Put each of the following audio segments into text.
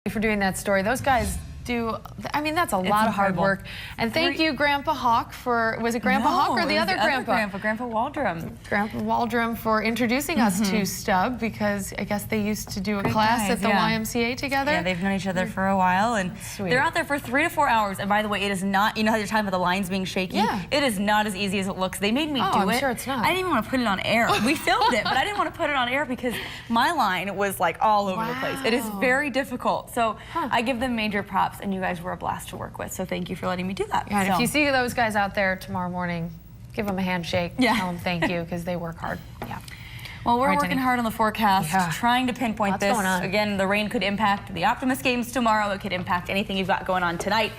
For doing that story. Those guys do, I mean, that's a lot of hard work. And thank you, Grandpa Hawk, for, was it Grandpa Hawk or the other grandpa? Grandpa Waldrum. Grandpa Waldrum for introducing us to Stub, because I guess they used to do a class at the YMCA together. Yeah, they've known each other for a while, and they're out there for 3 to 4 hours. And by the way, it is not, you know how you're talking about the lines being shaky? Yeah. It is not as easy as it looks. They made me do I'm it. Sure it's not. I didn't even want to put it on air. We filmed it, but I didn't want to put it on air because my line was like all over the place. It is very difficult. So I give them major props, and you guys were a blast to work with. So thank you for letting me do that. Yeah, and if you see those guys out there tomorrow morning, give them a handshake. Yeah. Tell them thank you, because they work hard. Yeah. Well, we're working hard on the forecast, trying to pinpoint Lots this. Going on. Again, the rain could impact the Optimist games tomorrow. It could impact anything you've got going on tonight.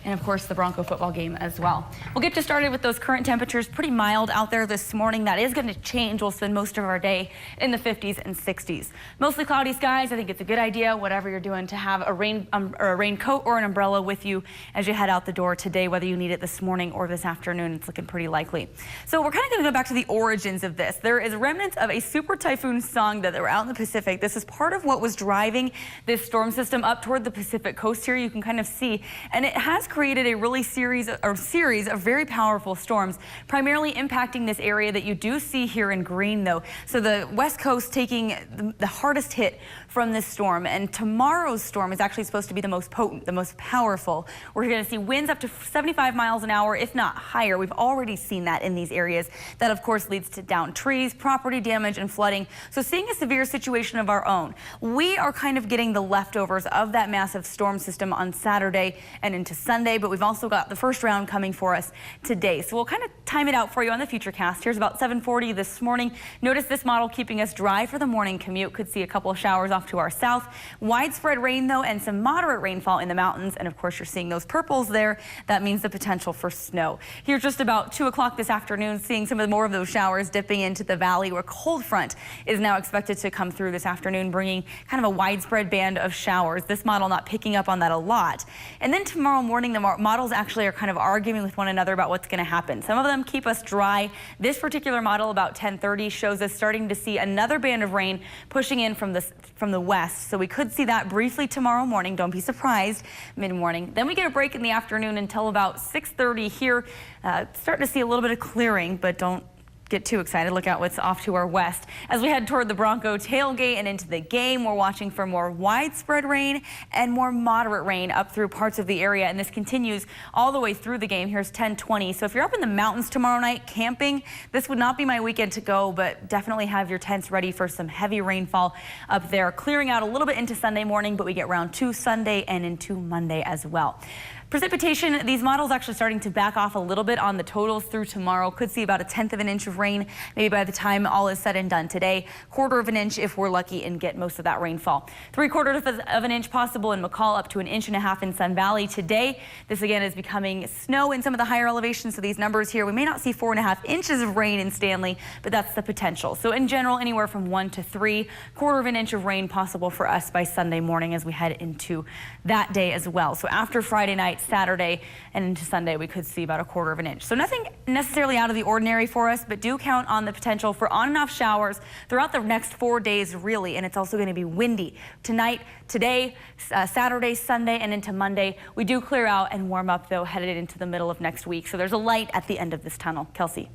And of course, the Bronco football game as well. We'll get you started with those current temperatures. Pretty mild out there this morning. That is going to change. We'll spend most of our day in the 50s and 60s. Mostly cloudy skies. I think it's a good idea, whatever you're doing, to have a raincoat or an umbrella with you as you head out the door today, whether you need it this morning or this afternoon. It's looking pretty likely. So we're kind of going to go back to the origins of this. There is remnants of a super typhoon song that were out in the Pacific. This is part of what was driving this storm system up toward the Pacific coast here. You can kind of see, and it has created a really series of very powerful storms, primarily impacting this area that you do see here in green, though. So the west coast taking the hardest hit from this storm, and tomorrow's storm is actually supposed to be the most potent, the most powerful. We're going to see winds up to 75 miles an hour, if not higher. We've already seen that in these areas. That, of course, leads to downed trees, property damage, and flooding. So seeing a severe situation of our own, we are kind of getting the leftovers of that massive storm system on Saturday and into Sunday. But we've also got the first round coming for us today. So we'll kind of time it out for you on the Futurecast. Here's about 7:40 this morning. Notice this model keeping us dry for the morning commute. Could see a couple of showers off to our south. Widespread rain, though, and some moderate rainfall in the mountains. And of course, you're seeing those purples there. That means the potential for snow. Here just about 2 o'clock this afternoon, seeing some more of those showers dipping into the valley, where cold front is now expected to come through this afternoon, bringing kind of a widespread band of showers. This model not picking up on that a lot. And then tomorrow morning, the models actually are kind of arguing with one another about what's going to happen. Some of them keep us dry. This particular model, about 10:30, shows us starting to see another band of rain pushing in from the west. So we could see that briefly tomorrow morning. Don't be surprised, mid-morning. Then we get a break in the afternoon until about 6:30 here. Starting to see a little bit of clearing, but don't get too excited. Look out what's off to our west. As we head toward the Bronco tailgate and into the game, we're watching for more widespread rain and more moderate rain up through parts of the area. And this continues all the way through the game. Here's 10:20. So if you're up in the mountains tomorrow night camping, this would not be my weekend to go, but definitely have your tents ready for some heavy rainfall up there. Clearing out a little bit into Sunday morning, but we get round 2 Sunday and into Monday as well. Precipitation, these models actually starting to back off a little bit on the totals through tomorrow. Could see about 1/10 of an inch of rain, maybe by the time all is said and done today. 1/4 of an inch if we're lucky and get most of that rainfall. 3/4 of an inch possible in McCall, up to 1.5 inches in Sun Valley today. This again is becoming snow in some of the higher elevations. So these numbers here, we may not see 4.5 inches of rain in Stanley, but that's the potential. So in general, anywhere from 1 to 3, 1/4 of an inch of rain possible for us by Sunday morning as we head into that day as well. So after Friday night, Saturday and into Sunday, we could see about 1/4 of an inch. So nothing necessarily out of the ordinary for us, but do count on the potential for on and off showers throughout the next 4 days, really. And it's also going to be windy tonight, today, Saturday, Sunday, and into Monday. We do clear out and warm up, though, headed into the middle of next week. So there's a light at the end of this tunnel. Kelsey.